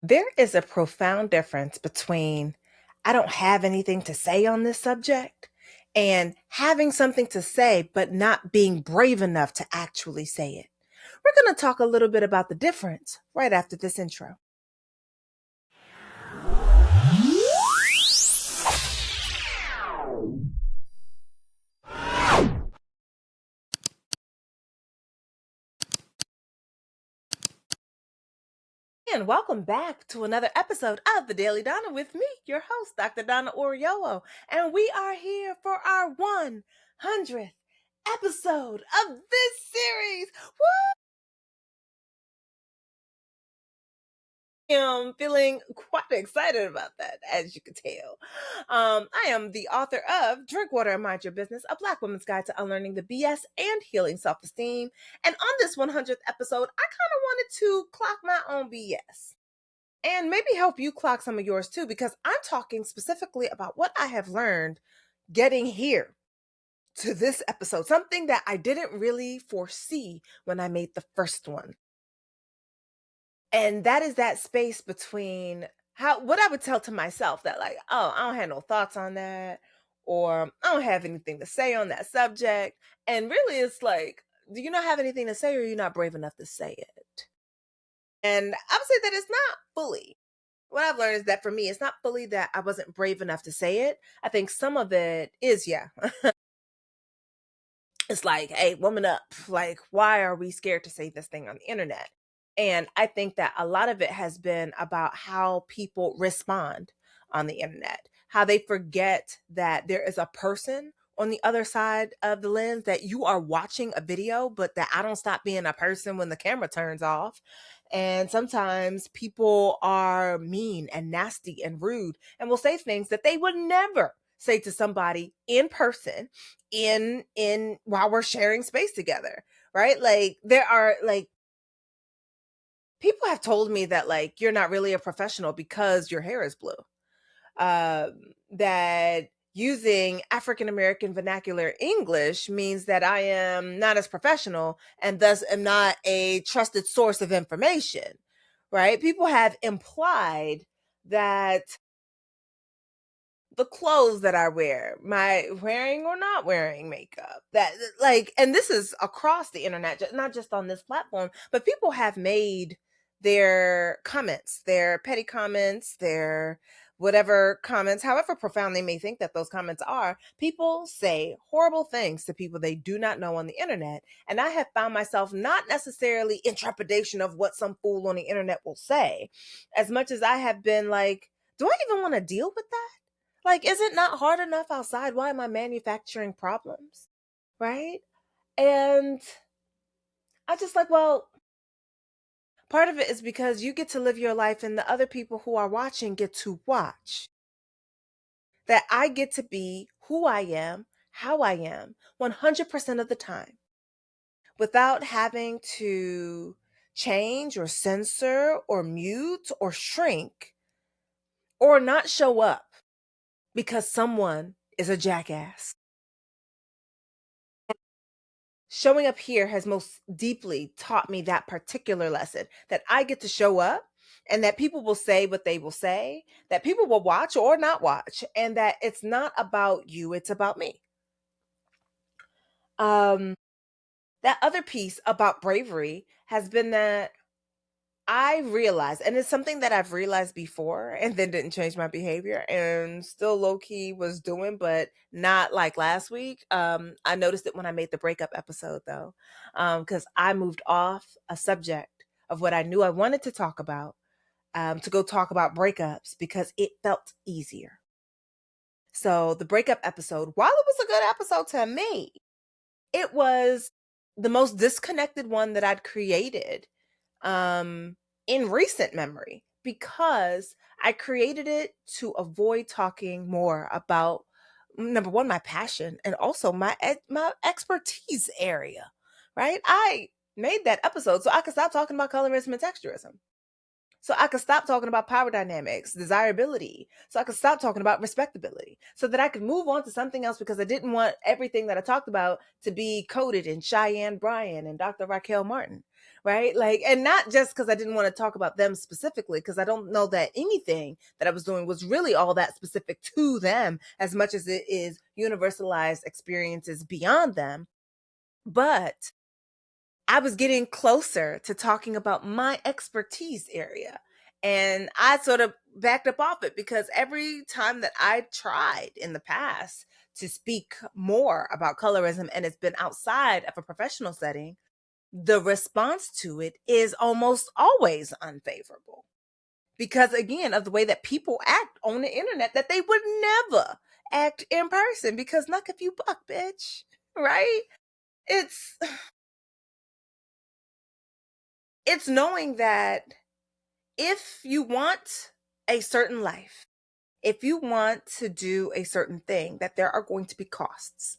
There is a profound difference between I don't have anything to say on this subject and having something to say, but not being brave enough to actually say it. We're going to talk a little bit about the difference right after this intro. And welcome back to another episode of the Daily Donna with me, your host, Dr. Donna Oriowo. And we are here for our 100th episode of this series. Woo! Am feeling quite excited about that, as you can tell. I am the author of Drink Water and Mind Your Business, a Black woman's guide to unlearning the BS and healing self-esteem. And on this 100th episode, I kind of wanted to clock my own BS and maybe help you clock some of yours too, because I'm talking specifically about what I have learned getting here to this episode, something that I didn't really foresee when I made the first one. And that is that space between what I would tell to myself that, like, oh, I don't have no thoughts on that, or I don't have anything to say on that subject. And really, it's like, do you not have anything to say, or are you not brave enough to say it? And I would say that it's not fully. What I've learned is that for me, it's not fully that I wasn't brave enough to say it. I think some of it is, yeah. It's like, hey, woman up. Like, why are we scared to say this thing on the internet? And I think that a lot of it has been about how people respond on the internet, how they forget that there is a person on the other side of the lens, that you are watching a video, but that I don't stop being a person when the camera turns off. And sometimes people are mean and nasty and rude and will say things that they would never say to somebody in person in while we're sharing space together, right? Like, there are, like, people have told me that, like, you're not really a professional because your hair is blue. That using African American vernacular English means that I am not as professional and thus am not a trusted source of information, right? People have implied that the clothes that I wear, my wearing or not wearing makeup, that, like, and this is across the internet, not just on this platform, but people have made their comments, their petty comments, their whatever comments, however profound they may think that those comments are. People say horrible things to people they do not know on the internet. And I have found myself not necessarily in trepidation of what some fool on the internet will say, as much as I have been like, do I even want to deal with that? Like, is it not hard enough outside? Why am I manufacturing problems? Right? And I just like, well, part of it is because you get to live your life and the other people who are watching get to watch. That I get to be who I am, how I am, 100% of the time without having to change or censor or mute or shrink or not show up because someone is a jackass. Showing up here has most deeply taught me that particular lesson, that I get to show up and that people will say what they will say, that people will watch or not watch, and that it's not about you, it's about me. Um, that other piece about bravery has been that I realized, and it's something that I've realized before and then didn't change my behavior and still low key was doing, but not like last week. I noticed it when I made the breakup episode though, because I moved off a subject of what I knew I wanted to talk about, to go talk about breakups because it felt easier. So the breakup episode, while it was a good episode to me, it was the most disconnected one that I'd created in recent memory, because I created it to avoid talking more about, number one, my passion, and also my expertise area, right? I made that episode so I could stop talking about colorism and texturism. So I could stop talking about power dynamics, desirability. So I could stop talking about respectability. So that I could move on to something else, because I didn't want everything that I talked about to be coded in Cheyenne Bryan and Dr. Raquel Martin. right? Like, and not just because I didn't want to talk about them specifically, because I don't know that anything that I was doing was really all that specific to them as much as it is universalized experiences beyond them. But I was getting closer to talking about my expertise area. And I sort of backed up off it because every time that I tried in the past to speak more about colorism and it's been outside of a professional setting, the response to it is almost always unfavorable because, again, of the way that people act on the internet that they would never act in person because knock if you buck, bitch, right? It's it's knowing that if you want a certain life, if you want to do a certain thing, that there are going to be costs.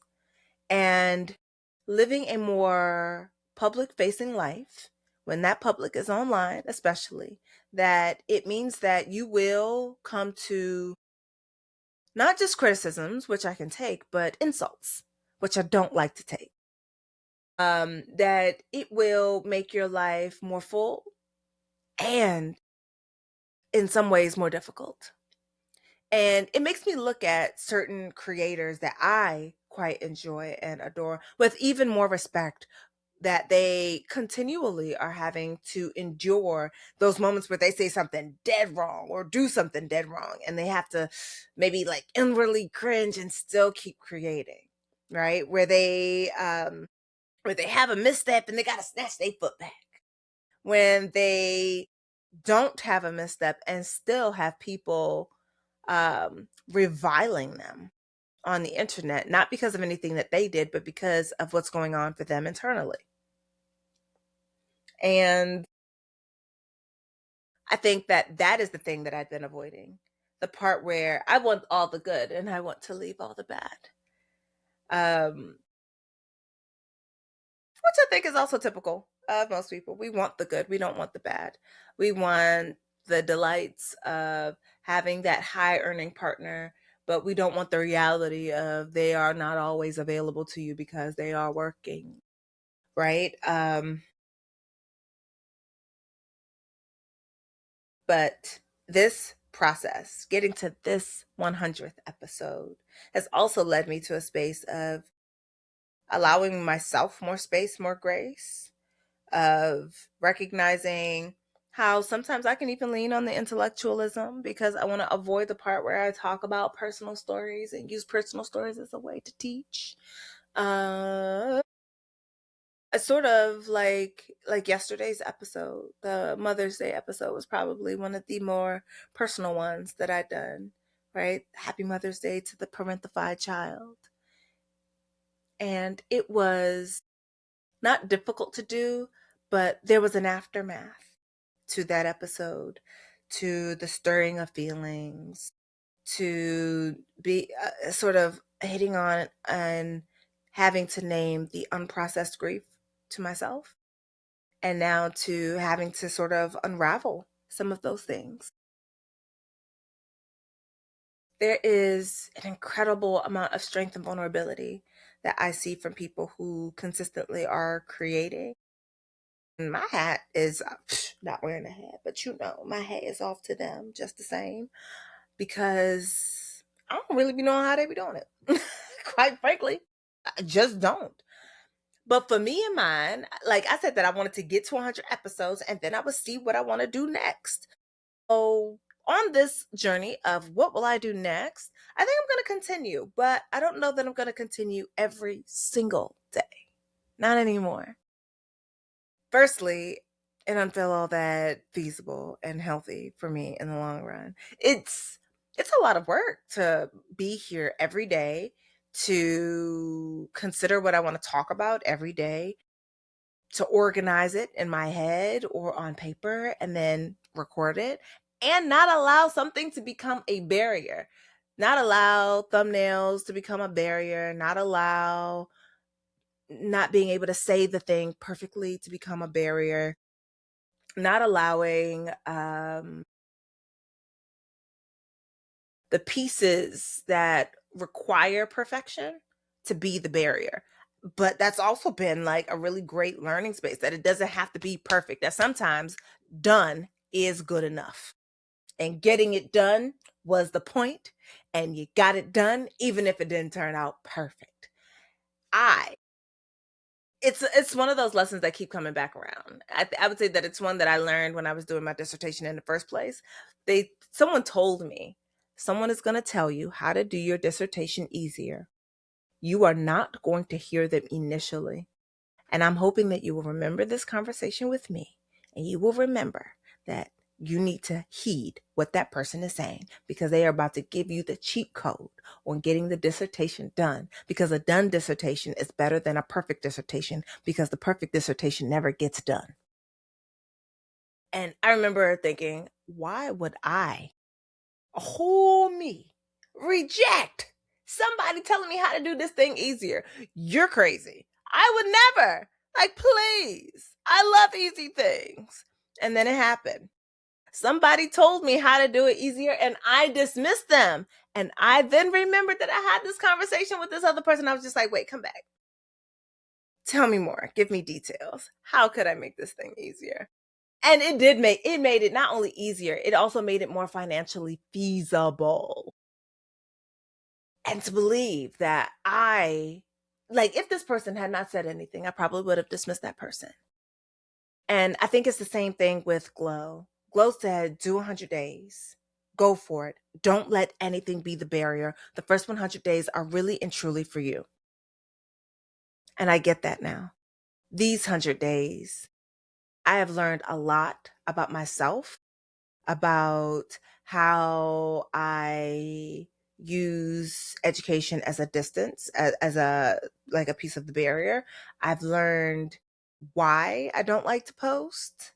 And living a more public facing life, when that public is online, especially, that it means that you will come to not just criticisms, which I can take, but insults, which I don't like to take. That it will make your life more full and in some ways more difficult. And it makes me look at certain creators that I quite enjoy and adore with even more respect, that they continually are having to endure those moments where they say something dead wrong or do something dead wrong and they have to maybe like inwardly cringe and still keep creating, right? Where they have a misstep and they got to snatch their foot back. When they don't have a misstep and still have people reviling them on the internet, not because of anything that they did, but because of what's going on for them internally. And I think that that is the thing that I've been avoiding, the part where I want all the good and I want to leave all the bad. Um, which I think is also typical of most people. We want the good, we don't want the bad. We want the delights of having that high earning partner, but we don't want the reality of they are not always available to you because they are working, right? But this process, getting to this 100th episode, has also led me to a space of allowing myself more space, more grace, of recognizing how sometimes I can even lean on the intellectualism because I want to avoid the part where I talk about personal stories and use personal stories as a way to teach. Uh, sort of like yesterday's episode, the Mother's Day episode was probably one of the more personal ones that I'd done, right? Happy Mother's Day to the parentified child. And it was not difficult to do, but there was an aftermath to that episode, to the stirring of feelings, to be sort of hitting on and having to name the unprocessed grief to myself, and now to having to sort of unravel some of those things. There is an incredible amount of strength and vulnerability that I see from people who consistently are creating. My hat is not wearing a hat, but my hat is off to them just the same because I don't really be knowing how they be doing it. Quite frankly, I just don't. But for me and mine, like I said, that I wanted to get to 100 episodes and then I would see what I want to do next. So, on this journey of what will I do next, I think I'm going to continue, but I don't know that I'm going to continue every single day. Not anymore. Firstly, it doesn't feel all that feasible and healthy for me in the long run. It's a lot of work to be here every day, to consider what I want to talk about every day, to organize it in my head or on paper and then record it, and not allow something to become a barrier. Not allow thumbnails to become a barrier, not allow not being able to say the thing perfectly to become a barrier, not allowing the pieces that require perfection to be the barrier. But that's also been like a really great learning space, that it doesn't have to be perfect, that sometimes done is good enough. And getting it done was the point, and you got it done even if it didn't turn out perfect. I it's one of those lessons that keep coming back around. I would say that it's one that I learned when I was doing my dissertation in the first place. Someone told me, someone is going to tell you how to do your dissertation easier. You are not going to hear them initially. And I'm hoping that you will remember this conversation with me, and you will remember that you need to heed what that person is saying, because they are about to give you the cheat code on getting the dissertation done, because a done dissertation is better than a perfect dissertation, because the perfect dissertation never gets done. And I remember thinking, why would I, a whole me, reject somebody telling me how to do this thing easier? You're crazy. I would never. Like, please. I love easy things. And then it happened. Somebody told me how to do it easier, and I dismissed them. And I then remembered that I had this conversation with this other person. I was just like, wait, come back. Tell me more. Give me details. How could I make this thing easier? And it made it not only easier, it also made it more financially feasible. And to believe that if this person had not said anything, I probably would have dismissed that person. And I think it's the same thing with Glow. Glow said, do 100 days. Go for it. Don't let anything be the barrier. The first 100 days are really and truly for you. And I get that now. These 100 days, I have learned a lot about myself, about how I use education as a distance, as a like a piece of the barrier. I've learned why I don't like to post.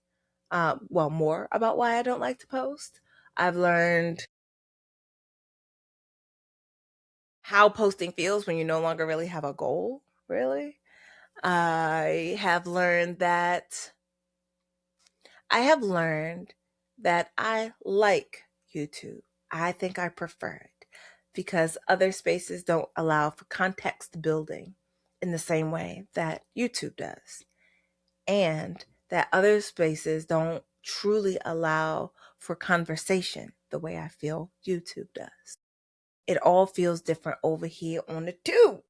More about why I don't like to post. I've learned how posting feels when you no longer really have a goal, really. I have learned that I like YouTube. I think I prefer it because other spaces don't allow for context building in the same way that YouTube does. And that other spaces don't truly allow for conversation the way I feel YouTube does. It all feels different over here on the tube.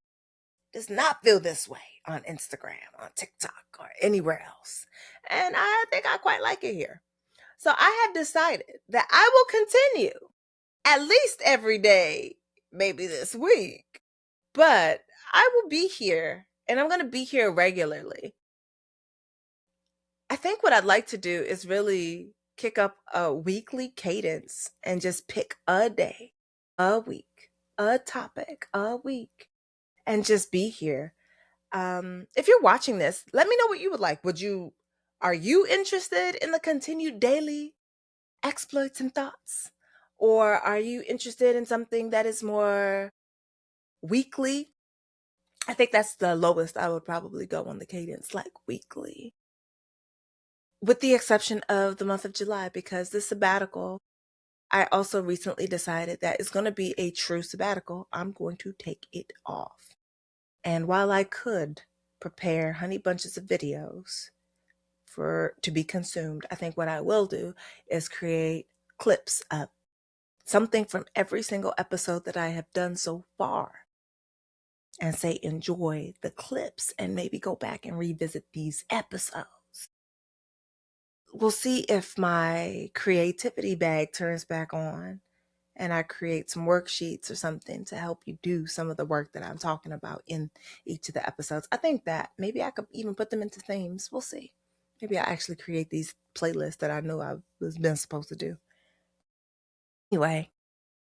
Does not feel this way on Instagram, on TikTok, or anywhere else. And I think I quite like it here. So I have decided that I will continue at least every day, maybe this week, but I will be here, and I'm going to be here regularly. I think what I'd like to do is really kick up a weekly cadence and just pick a day, a week, a topic, a week, and just be here. If you're watching this, let me know what you would like. Are you interested in the continued daily exploits and thoughts? Or are you interested in something that is more weekly? I think that's the lowest I would probably go on the cadence, like weekly. With the exception of the month of July, because the sabbatical, I also recently decided that it's going to be a true sabbatical. I'm going to take it off. And while I could prepare honey bunches of videos to be consumed, I think what I will do is create clips of something from every single episode that I have done so far, and say, enjoy the clips, and maybe go back and revisit these episodes. We'll see if my creativity bag turns back on and I create some worksheets or something to help you do some of the work that I'm talking about in each of the episodes. I think that maybe I could even put them into themes. We'll see. Maybe I actually create these playlists that I know I was been supposed to do. Anyway,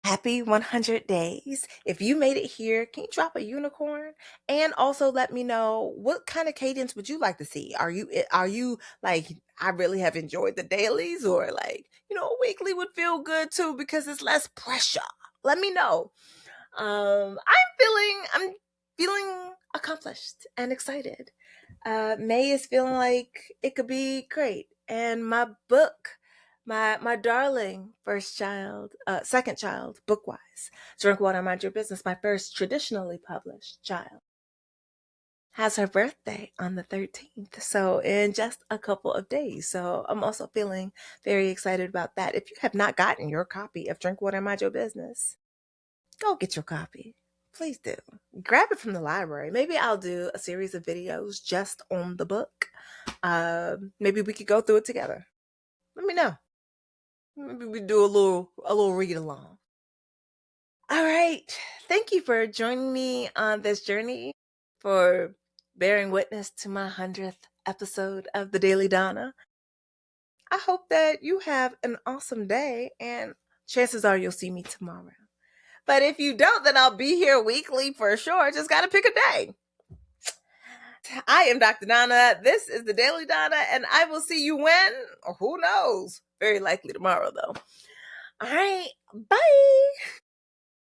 happy 100 days. If you made it here, can you drop a unicorn? And also let me know, what kind of cadence would you like to see? Are you like, I really have enjoyed the dailies, or like, weekly would feel good too because it's less pressure. Let me know. I'm feeling accomplished and excited. May is feeling like it could be great. And my book, my darling second child, Bookwise, Drink Water, Mind Your Business, my first traditionally published child, has her birthday on the 13th. So, in just a couple of days. So, I'm also feeling very excited about that. If you have not gotten your copy of Drink Water and Mind Your Business, go get your copy. Please do. Grab it from the library. Maybe I'll do a series of videos just on the book. Maybe we could go through it together. Let me know. Maybe we do a little read along. All right. Thank you for joining me on this journey, for bearing witness to my 100th episode of The Daily Donna. I hope that you have an awesome day, and chances are you'll see me tomorrow. But if you don't, then I'll be here weekly for sure. Just got to pick a day. I am Dr. Donna. This is The Daily Donna, and I will see you when, or who knows, very likely tomorrow, though. All right. Bye.